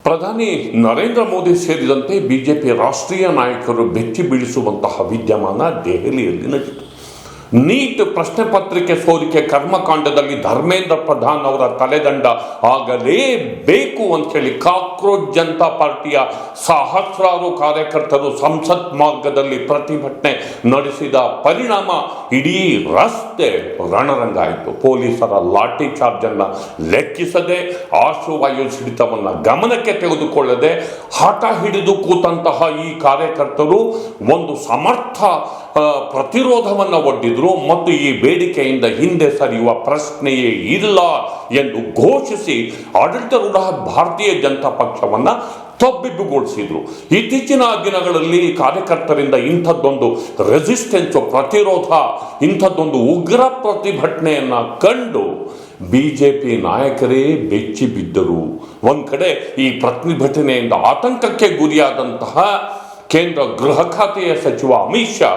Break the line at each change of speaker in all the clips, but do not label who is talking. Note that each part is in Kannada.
ಪ್ರಧಾನಿ ನರೇಂದ್ರ ಮೋದಿ ಸೇರಿದಂತೆ ಬಿಜೆಪಿ ರಾಷ್ಟ್ರೀಯ ನಾಯಕರು ಬೆಚ್ಚಿ ಬೀಳಿಸುವಂತಹ ವಿದ್ಯಮಾನ ದೆಹಲಿಯಲ್ಲಿ ನಡೆಯಿತು. ನೀಟ್ ಪ್ರಶ್ನೆ ಪತ್ರಿಕೆ ಸೋರಿಕೆ ಕರ್ಮಕಾಂಡದಲ್ಲಿ ಧರ್ಮೇಂದ್ರ ಪ್ರಧಾನ್ ಅವರ ತಲೆದಂಡ ಆಗಲೇಬೇಕು ಅಂತೇಳಿ ಕಾಕ್ರೋಚ್ ಜನತಾ ಪಾರ್ಟಿಯ ಸಹಸ್ರಾರು ಕಾರ್ಯಕರ್ತರು ಸಂಸತ್ ಮಾರ್ಗದಲ್ಲಿ ಪ್ರತಿಭಟನೆ ನಡೆಸಿದ ಪರಿಣಾಮ ಇಡೀ ರಸ್ತೆ ರಣರಂಗಾಯಿತು. ಪೊಲೀಸರ ಲಾಠಿ ಚಾರ್ಜ್ ಅನ್ನು ಲೆಕ್ಕಿಸದೆ, ಆಶುವಾಯು ಸಿಡಿತವನ್ನು ಗಮನಕ್ಕೆ ತೆಗೆದುಕೊಳ್ಳದೆ ಹಠ ಹಿಡಿದು ಕೂತಂತಹ ಈ ಕಾರ್ಯಕರ್ತರು ಒಂದು ಸಮರ್ಥ ಪ್ರತಿರೋಧವನ್ನು ಒಡ್ಡಿದ್ರು ಮತ್ತು ಈ ಬೇಡಿಕೆಯಿಂದ ಹಿಂದೆ ಸರಿಯುವ ಪ್ರಶ್ನೆಯೇ ಇಲ್ಲ ಎಂದು ಘೋಷಿಸಿ ಆಡಳಿತಾರೂಢ ಭಾರತೀಯ ಜನತಾ ಪಕ್ಷವನ್ನು ತಬ್ಬಿಬ್ಬುಗೊಳಿಸಿದ್ರು. ಇತ್ತೀಚಿನ ದಿನಗಳಲ್ಲಿ ಕಾರ್ಯಕರ್ತರಿಂದ ಇಂಥದ್ದೊಂದು ರೆಸಿಸ್ಟೆನ್ಸ್, ಪ್ರತಿರೋಧ, ಇಂಥದ್ದೊಂದು ಉಗ್ರ ಪ್ರತಿಭಟನೆಯನ್ನು ಕಂಡು ಬಿಜೆಪಿ ನಾಯಕರೇ ಬೆಚ್ಚಿ ಬಿದ್ದರು. ಒಂದು ಕಡೆ ಈ ಪ್ರತಿಭಟನೆಯಿಂದ ಆತಂಕಕ್ಕೆ ಗುರಿಯಾದಂತಹ ಕೇಂದ್ರ ಗೃಹ ಖಾತೆಯ ಸಚಿವ ಅಮಿತ್ ಶಾ,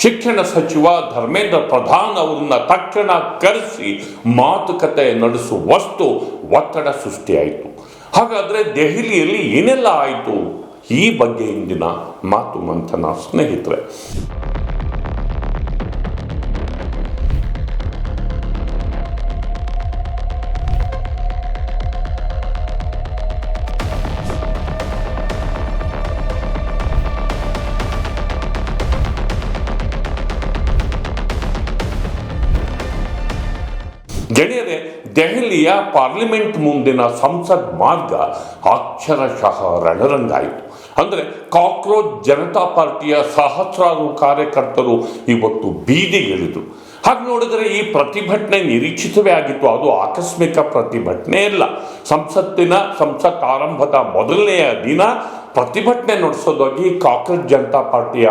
ಶಿಕ್ಷಣ ಸಚಿವ ಧರ್ಮೇಂದ್ರ ಪ್ರಧಾನ್ ಅವರನ್ನ ತಕ್ಷಣ ಕರೆಸಿ ಮಾತುಕತೆ ನಡೆಸುವಷ್ಟು ಒತ್ತಡ ಸೃಷ್ಟಿಯಾಯಿತು. ಹಾಗಾದರೆ ದೆಹಲಿಯಲ್ಲಿ ಏನೆಲ್ಲ ಆಯಿತು? ಈ ಬಗ್ಗೆ ಇಂದಿನ ಮಾತು ಮಂಥನ ಸ್ನೇಹಿತರೆ. ಗೆಳೆಯರೆ, ದೆಹಲಿಯ ಪಾರ್ಲಿಮೆಂಟ್ ಮುಂದಿನ ಸಂಸತ್ ಮಾರ್ಗ ಅಕ್ಷರಶಃ ರಣರಂಗಾಯಿತು. ಅಂದರೆ ಕಾಕ್ರೋಚ್ ಜನತಾ ಪಾರ್ಟಿಯ ಸಹಸ್ರಾರು ಕಾರ್ಯಕರ್ತರು ಇವತ್ತು ಬೀದಿಗಿಳಿದರು. ಹಾಗೆ ನೋಡಿದರೆ ಈ ಪ್ರತಿಭಟನೆ ನಿರೀಕ್ಷಿತವೇ ಆಗಿತ್ತು. ಅದು ಆಕಸ್ಮಿಕ ಪ್ರತಿಭಟನೆ ಇಲ್ಲ. ಸಂಸತ್ ಆರಂಭದ ಮೊದಲನೆಯ ದಿನ ಪ್ರತಿಭಟನೆ ನಡೆಸೋದಾಗಿ ಕಾಕ್ರೋಚ್ ಜನತಾ ಪಾರ್ಟಿಯ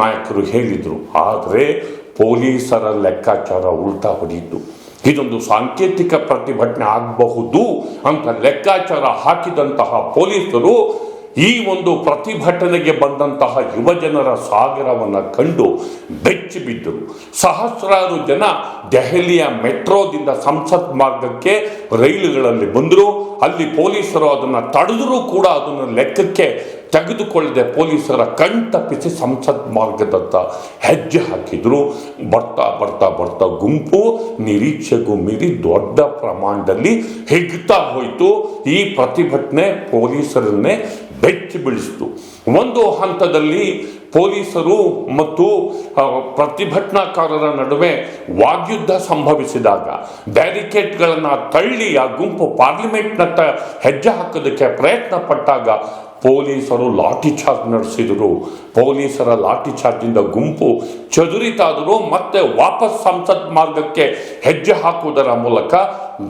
ನಾಯಕರು ಹೇಳಿದರು. ಆದರೆ ಪೊಲೀಸರ ಲೆಕ್ಕಾಚಾರ ಉಲ್ಟಾ ಹೊಡೆಯಿತು. ಇದೊಂದು ಸಾಂಕೇತಿಕ ಪ್ರತಿಭಟನೆ ಆಗಬಹುದು ಅಂತ ಲೆಕ್ಕಾಚಾರ ಹಾಕಿದಂತಹ ಪೊಲೀಸರು ಈ ಒಂದು ಪ್ರತಿಭಟನೆಗೆ ಬಂದಂತಹ ಯುವಜನರ ಸಾಗರವನ್ನು ಕಂಡು ಬೆಚ್ಚಿ ಬಿದ್ದರು. ಸಹಸ್ರಾರು ಜನ ದೆಹಲಿಯ ಮೆಟ್ರೋದಿಂದ ಸಂಸತ್ ಮಾರ್ಗಕ್ಕೆ ರೈಲುಗಳಲ್ಲಿ ಬಂದರು. ಅಲ್ಲಿ ಪೊಲೀಸರು ಅದನ್ನು ತಡೆದರೂ ಕೂಡ ಅದನ್ನು ಲೆಕ್ಕಕ್ಕೆ ತೆಗೆದುಕೊಳ್ಳದೆ ಪೊಲೀಸರ ಕಣ್ತಪ್ಪಿಸಿ ಸಂಸತ್ ಮಾರ್ಗದತ್ತ ಹೆಜ್ಜೆ ಹಾಕಿದ್ರು. ಬರ್ತಾ ಬರ್ತಾ ಬರ್ತಾ ಗುಂಪು ನಿರೀಕ್ಷೆಗೂ ಮೀರಿ ದೊಡ್ಡ ಪ್ರಮಾಣದಲ್ಲಿ ಹಿಗ್ತಾ ಹೋಯಿತು. ಈ ಪ್ರತಿಭಟನೆ ಪೊಲೀಸರನ್ನೇ ಬೆಚ್ಚಿ ಬೀಳಿಸಿತು. ಒಂದು ಹಂತದಲ್ಲಿ ಪೊಲೀಸರು ಮತ್ತು ಪ್ರತಿಭಟನಾಕಾರರ ನಡುವೆ ವಾಗ್ಯುದ್ಧ ಸಂಭವಿಸಿದಾಗ ಬ್ಯಾರಿಕೇಡ್ಗಳನ್ನು ತಳ್ಳಿ ಆ ಗುಂಪು ಪಾರ್ಲಿಮೆಂಟ್ನತ್ತ ಹೆಜ್ಜೆ ಹಾಕೋದಕ್ಕೆ ಪ್ರಯತ್ನ ಪಟ್ಟಾಗ ಪೊಲೀಸರು ಲಾಠಿ ಚಾರ್ಜ್ ನಡೆಸಿದರು. ಪೊಲೀಸರ ಲಾಠಿ ಚಾರ್ಜಿಂದ ಗುಂಪು ಚದುರಿತಾದರೂ ಮತ್ತೆ ವಾಪಸ್ ಸಂಸತ್ ಮಾರ್ಗಕ್ಕೆ ಹೆಜ್ಜೆ ಹಾಕುವುದರ ಮೂಲಕ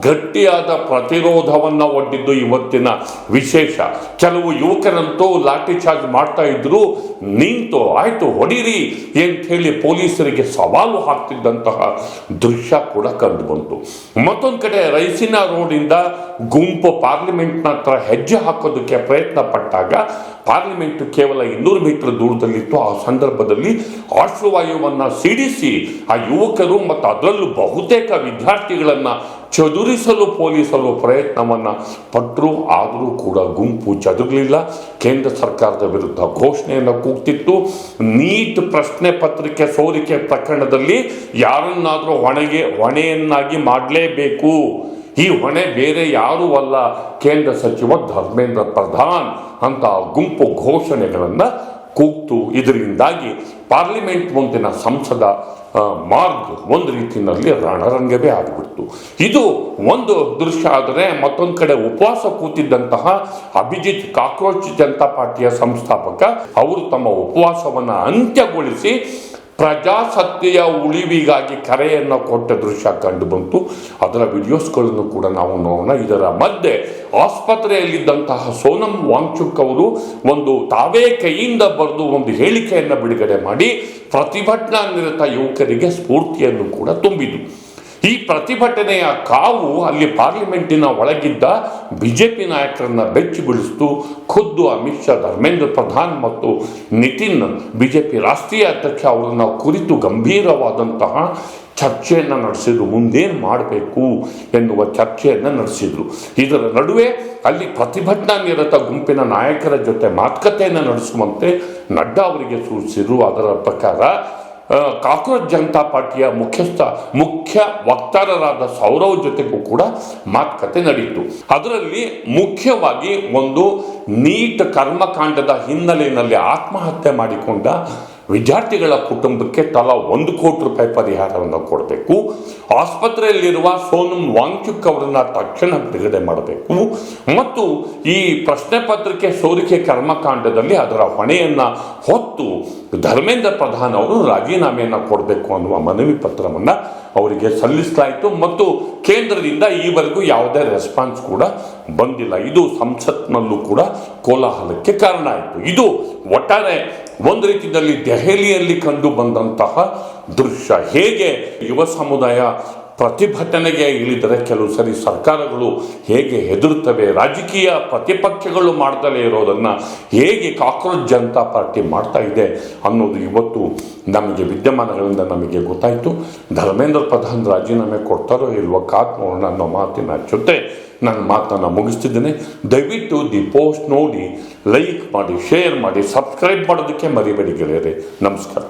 ಗಟ್ಟಿಯಾದ ಪ್ರತಿರೋಧವನ್ನು ಒಡ್ಡಿದ್ದು ಇವತ್ತಿನ ವಿಶೇಷ. ಕೆಲವು ಯುವಕರಂತೂ ಲಾಠಿ ಚಾರ್ಜ್ ಮಾಡ್ತಾ ಇದ್ರು. ನಿಂತು ಆಯ್ತು ಹೊಡೀರಿ ಅಂತ ಹೇಳಿ ಪೊಲೀಸರಿಗೆ ಸವಾಲು ಹಾಕ್ತಿದ್ದಂತಹ ದೃಶ್ಯ ಕೂಡ ಕಂಡು ಬಂತು. ಮತ್ತೊಂದು ಕಡೆ ರೈಸಿನಾ ರೋಡಿಂದ ಗುಂಪು ಪಾರ್ಲಿಮೆಂಟ್ನ ಹತ್ರ ಹೆಜ್ಜೆ ಹಾಕೋದಕ್ಕೆ ಪ್ರಯತ್ನ ಪಟ್ಟಾಗ ಪಾರ್ಲಿಮೆಂಟ್ ಕೇವಲ 200 ಮೀಟರ್ ದೂರದಲ್ಲಿತ್ತು. ಆ ಸಂದರ್ಭದಲ್ಲಿ ಆಶ್ರುವಾಯುವನ್ನು ಸಿಡಿಸಿ ಆ ಯುವಕರು ಮತ್ತು ಅದರಲ್ಲೂ ಬಹುತೇಕ ವಿದ್ಯಾರ್ಥಿಗಳನ್ನು ಚದುರಿಸಲು ಪೊಲೀಸರು ಪ್ರಯತ್ನವನ್ನು ಪಟ್ಟರು. ಆದರೂ ಕೂಡ ಗುಂಪು ಚದುರಲಿಲ್ಲ. ಕೇಂದ್ರ ಸರ್ಕಾರದ ವಿರುದ್ಧ ಘೋಷಣೆಯನ್ನು ಕೂಗ್ತಿತ್ತು. ನೀಟ್ ಪ್ರಶ್ನೆ ಪತ್ರಿಕೆ ಸೋರಿಕೆ ಪ್ರಕರಣದಲ್ಲಿ ಯಾರನ್ನಾದರೂ ಹೊಣೆಯನ್ನಾಗಿ ಮಾಡಲೇಬೇಕು. ಈ ಹೊಣೆ ಬೇರೆ ಯಾರೂ ಅಲ್ಲ, ಕೇಂದ್ರ ಸಚಿವ ಧರ್ಮೇಂದ್ರ ಪ್ರಧಾನ್ ಅಂತ ಗುಂಪು ಘೋಷಣೆಗಳನ್ನು ಕೂಗ್ತು. ಇದರಿಂದಾಗಿ ಪಾರ್ಲಿಮೆಂಟ್ ಮುಂದಿನ ಸಂಸದ ಮಾರ್ಗ ಒಂದು ರೀತಿಯಲ್ಲಿ ರಣರಂಗವೇ ಆಗಿಬಿಡ್ತು. ಇದು ಒಂದು ದೃಶ್ಯ. ಆದರೆ ಮತ್ತೊಂದು ಕಡೆ ಉಪವಾಸ ಕೂತಿದ್ದಂತಹ ಅಭಿಜಿತ್, ಕಾಕ್ರೋಚ್ ಜನತಾ ಪಾರ್ಟಿಯ ಸಂಸ್ಥಾಪಕ, ಅವರು ತಮ್ಮ ಉಪವಾಸವನ್ನು ಅಂತ್ಯಗೊಳಿಸಿ ಪ್ರಜಾಸತ್ತೆಯ ಉಳಿವಿಗಾಗಿ ಕರೆಯನ್ನು ಕೊಟ್ಟ ದೃಶ್ಯ ಕಂಡು ಬಂತು. ಅದರ ವಿಡಿಯೋಸ್ಗಳನ್ನು ಕೂಡ ನಾವು ನೋಡೋಣ. ಇದರ ಮಧ್ಯೆ ಆಸ್ಪತ್ರೆಯಲ್ಲಿದ್ದಂತಹ ಸೋನಂ ವಾಂಗ್ಚುಕ್ ಅವರು ತಾವೇ ಕೈಯಿಂದ ಬರೆದು ಒಂದು ಹೇಳಿಕೆಯನ್ನು ಬಿಡುಗಡೆ ಮಾಡಿ ಪ್ರತಿಭಟನಾ ನಿರತ ಯುವಕರಿಗೆ ಸ್ಫೂರ್ತಿಯನ್ನು ಕೂಡ ತುಂಬಿತು. ಈ ಪ್ರತಿಭಟನೆಯ ಕಾವು ಅಲ್ಲಿ ಪಾರ್ಲಿಮೆಂಟಿನ ಒಳಗಿದ್ದ ಬಿಜೆಪಿ ನಾಯಕರನ್ನ ಬೆಚ್ಚಿ ಬೀಳಿಸಿತು. ಖುದ್ದು ಅಮಿತ್ ಶಾ, ಧರ್ಮೇಂದ್ರ ಪ್ರಧಾನ್ ಮತ್ತು ನಿತಿನ್, ಬಿಜೆಪಿ ರಾಷ್ಟ್ರೀಯ ಅಧ್ಯಕ್ಷ ಅವರನ್ನ ಕುರಿತು ಗಂಭೀರವಾದಂತಹ ಚರ್ಚೆಯನ್ನು ನಡೆಸಿದ್ರು, ಮುಂದೇನು ಮಾಡಬೇಕು ಎನ್ನುವ ಚರ್ಚೆಯನ್ನು ನಡೆಸಿದ್ರು. ಇದರ ನಡುವೆ ಅಲ್ಲಿ ಪ್ರತಿಭಟನಾ ನಿರತ ಗುಂಪಿನ ನಾಯಕರ ಜೊತೆ ಮಾತುಕತೆಯನ್ನು ನಡೆಸುವಂತೆ ನಡ್ಡಾ ಅವರಿಗೆ ಸೂಚಿಸಿದ್ರು. ಅದರ ಪ್ರಕಾರ ಕಾಕ್ರೋಚ್ ಜನತಾ ಪಾರ್ಟಿಯ ಮುಖ್ಯ ವಕ್ತಾರರಾದ ಸೌರವ್ ಜೊತೆಗೂ ಕೂಡ ಮಾತುಕತೆ ನಡೆಯಿತು. ಅದರಲ್ಲಿ ಮುಖ್ಯವಾಗಿ ಒಂದು ನೀಟ್ ಕರ್ಮಕಾಂಡದ ಹಿನ್ನೆಲೆಯಲ್ಲಿ ಆತ್ಮಹತ್ಯೆ ಮಾಡಿಕೊಂಡ ವಿದ್ಯಾರ್ಥಿಗಳ ಕುಟುಂಬಕ್ಕೆ ತಲಾ 1 ಕೋಟಿ ರೂಪಾಯಿ ಪರಿಹಾರವನ್ನು ಕೊಡಬೇಕು, ಆಸ್ಪತ್ರೆಯಲ್ಲಿರುವ ಸೋನಂ ವಾಂಗ್ಚುಕ್ ಅವರನ್ನ ತಕ್ಷಣ ಬಿಡುಗಡೆ ಮಾಡಬೇಕು ಮತ್ತು ಈ ಪ್ರಶ್ನೆ ಪತ್ರಿಕೆ ಸೋರಿಕೆ ಕರ್ಮಕಾಂಡದಲ್ಲಿ ಅದರ ಹೊಣೆಯನ್ನು ಹೊತ್ತು ಧರ್ಮೇಂದ್ರ ಪ್ರಧಾನ್ ಅವರು ರಾಜೀನಾಮೆಯನ್ನು ಕೊಡಬೇಕು ಅನ್ನುವ ಮನವಿ ಪತ್ರವನ್ನು ಅವರಿಗೆ ಸಲ್ಲಿಸಲಾಯಿತು ಮತ್ತು ಕೇಂದ್ರದಿಂದ ಈವರೆಗೂ ಯಾವುದೇ ರೆಸ್ಪಾನ್ಸ್ ಕೂಡ ಬಂದಿಲ್ಲ. ಇದು ಸಂಸತ್ನಲ್ಲೂ ಕೂಡ ಕೋಲಾಹಲಕ್ಕೆ ಕಾರಣ ಆಯಿತು. ಇದು ಒಟ್ಟಾರೆ ಒಂದು ರೀತಿಯಲ್ಲಿ ದೆಹಲಿಯಲ್ಲಿ ಕಂಡು ಬಂದಂತಹ ದೃಶ್ಯ. ಹೇಗೆ ಯುವ ಸಮುದಾಯ ಪ್ರತಿಭಟನೆಗೆ ಇಳಿದರೆ ಕೆಲವು ಸರಿ ಸರ್ಕಾರಗಳು ಹೇಗೆ ಹೆದರುತ್ತವೆ, ರಾಜಕೀಯ ಪ್ರತಿಪಕ್ಷಗಳು ಮಾಡ್ದಲೇ ಇರೋದನ್ನು ಹೇಗೆ ಕಾಕ್ರೋಚ್ ಜನತಾ ಪಾರ್ಟಿ ಮಾಡ್ತಾ ಇದೆ ಅನ್ನೋದು ಇವತ್ತು ನಮಗೆ ವಿದ್ಯಮಾನಗಳಿಂದ ನಮಗೆ ಗೊತ್ತಾಯಿತು. ಧರ್ಮೇಂದ್ರ ಪ್ರಧಾನ್ ರಾಜೀನಾಮೆ ಕೊಡ್ತಾರೋ ಇಲ್ವೋ ಕಾದ್ ನೋಡೋಣ ಅನ್ನೋ ಮಾತಿನ ಜೊತೆ ನನ್ನ ಮಾತನ್ನು ಮುಗಿಸ್ತಿದ್ದೇನೆ. ದಯವಿಟ್ಟು ದಿ ಪೋಸ್ಟ್ ನೋಡಿ, ಲೈಕ್ ಮಾಡಿ, ಶೇರ್ ಮಾಡಿ, ಸಬ್ಸ್ಕ್ರೈಬ್ ಮಾಡೋದಕ್ಕೆ ಮರಿಬೇಡಿ ಗೆಳೆಯರೆ. ನಮಸ್ಕಾರ.